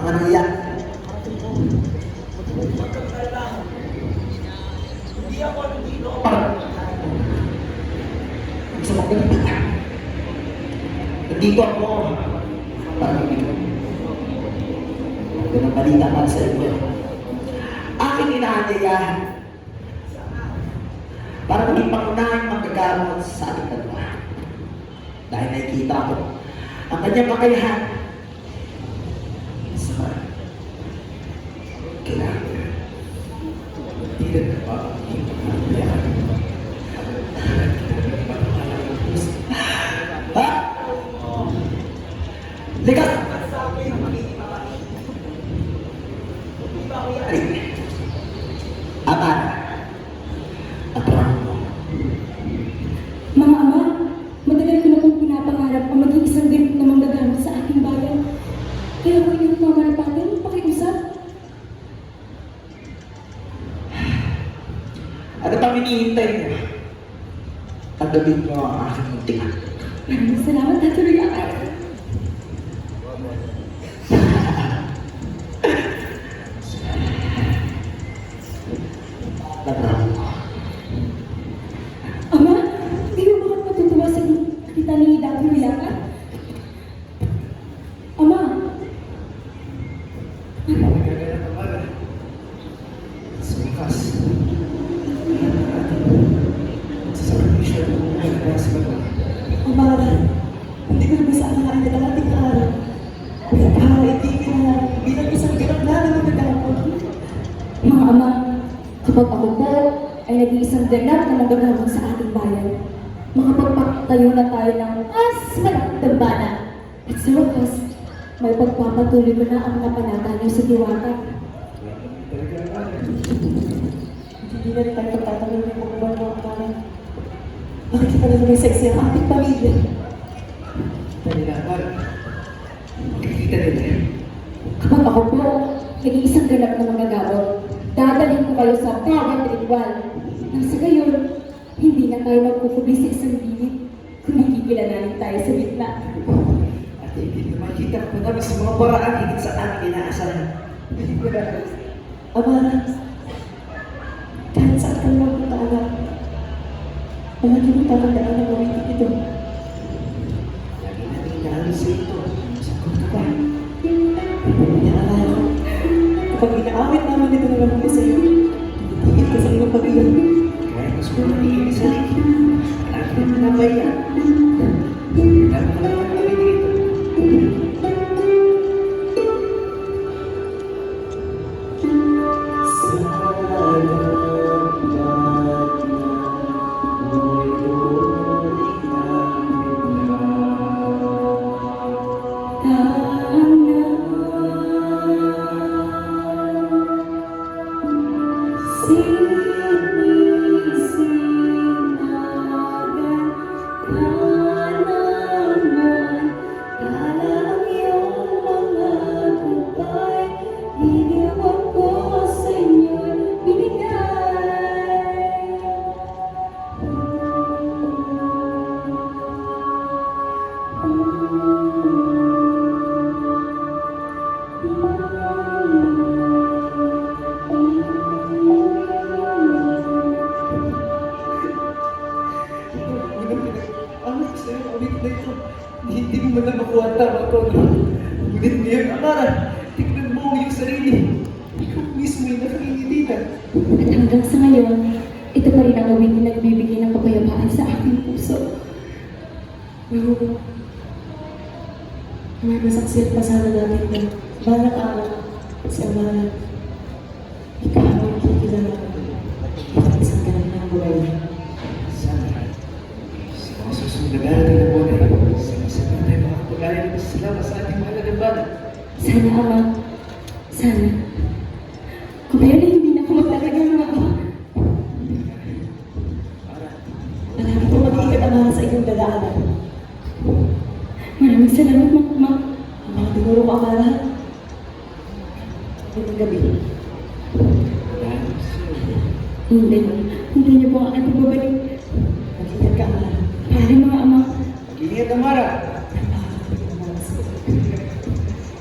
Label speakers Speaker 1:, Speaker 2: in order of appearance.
Speaker 1: Ano yan?
Speaker 2: Hindi ako dito.
Speaker 1: Gusto mo ganito? Nandito ako. Parang ganang balita para sa inyo. Aking inaanyayahan para maging pangunahing magkagamot sa ating dalawa. Dahil nakikita ko ang kanyang kakayahan sa kailangan niya. Hindi na ba ang kakayahan? Ha? Likas! Apa? Apa?
Speaker 3: Mga ama, matagal ko na pong pinapangarap ang maging isang ganit na manggagamit sa aking bayan. Kaya ko inyong mamarapatin, pakiusap.
Speaker 1: Ano pang hinihintay niyo? Tanggapin niyo ang aking muntingan.
Speaker 3: Maraming salamat, Dr. Yakar. Ama, di mo bakit matutuwa sa kita ni Dr. Yakar? Ama,
Speaker 1: Sa wakas, sasabihin siya ng mga sa mga.
Speaker 2: Amara, hindi ko naman sa akin na ating araw. Pinagkakaitikin na bilang isang ganap na naman nagkakapon.
Speaker 3: mga ama, kapag ako po ay nag-iisang ganap na magagamit sa ating bayan, makapagpatayo na tayo ng mas malaking dambana. At sa wakas, may pagpapatuloy ko na ang napanatanaw sa diwata.
Speaker 2: Hindi na rin tayo pagtatanong ng mga buwan ng kanan. Bakit kita na may seksi ang ating pamilya?
Speaker 1: Panilaman, makikita nila yan.
Speaker 3: Kapag ako po, nag-iisang ganap na magagamit, dadalhin ko kayo sa bawat ritual. Nang sa gayon, hindi na tayo magkukubi sa isang gilid, kundi kikilalanin tayo sa gitna.
Speaker 1: At hindi na makikita ko naman sa mga paraan higit sa aking inaasahan.
Speaker 2: Amara, kahit saan ka naman punta anak, palagi mo tatandaan na mawitin ito.
Speaker 1: Lagi natin inaano sa ito. Sagot ka ba?
Speaker 2: Inaalala ko, kapag inaawit namin ito na lang sa iyo, titigil ka sa iyong pag-iwan.
Speaker 1: Kaya mas mo nangingin sa likid. Lagi na pinapaya. Lagi na kami dito. Hindi mo man lang makuha tama ko. Ngunit ngayon, Amara, tignan mo ang iyong sarili. Ikaw mismo yung nakangingititan.
Speaker 3: At hanggang sa ngayon, ito pa rin ang awitin na nagbibigay ng kapayapaan sa aking puso.
Speaker 2: Pero, may masaksiyan pa sana natin na balang araw si Amara. Ikaw ang kikilala at isang ganap ng buhay.
Speaker 1: Sana, sa mga susunod na darating na buwan ay sama-sama tayo makapag-alay na sila sa ating mahalagang bala.
Speaker 3: Sana, Ama. Sana. Kung kaya na hindi na ako magtatagal ng ako.
Speaker 2: Palagi ko mag-iingat Amara sa iyong dadaanan.
Speaker 3: Maraming salamat, Mama.
Speaker 2: Ang mga tinuro ko Amara. Ngayong gabi.
Speaker 3: Hindi. Hindi niyo po ang aking babalik.
Speaker 2: Mag-iingat ka Amara.
Speaker 3: Pare mga ama.
Speaker 1: Mag-ingat, Amara!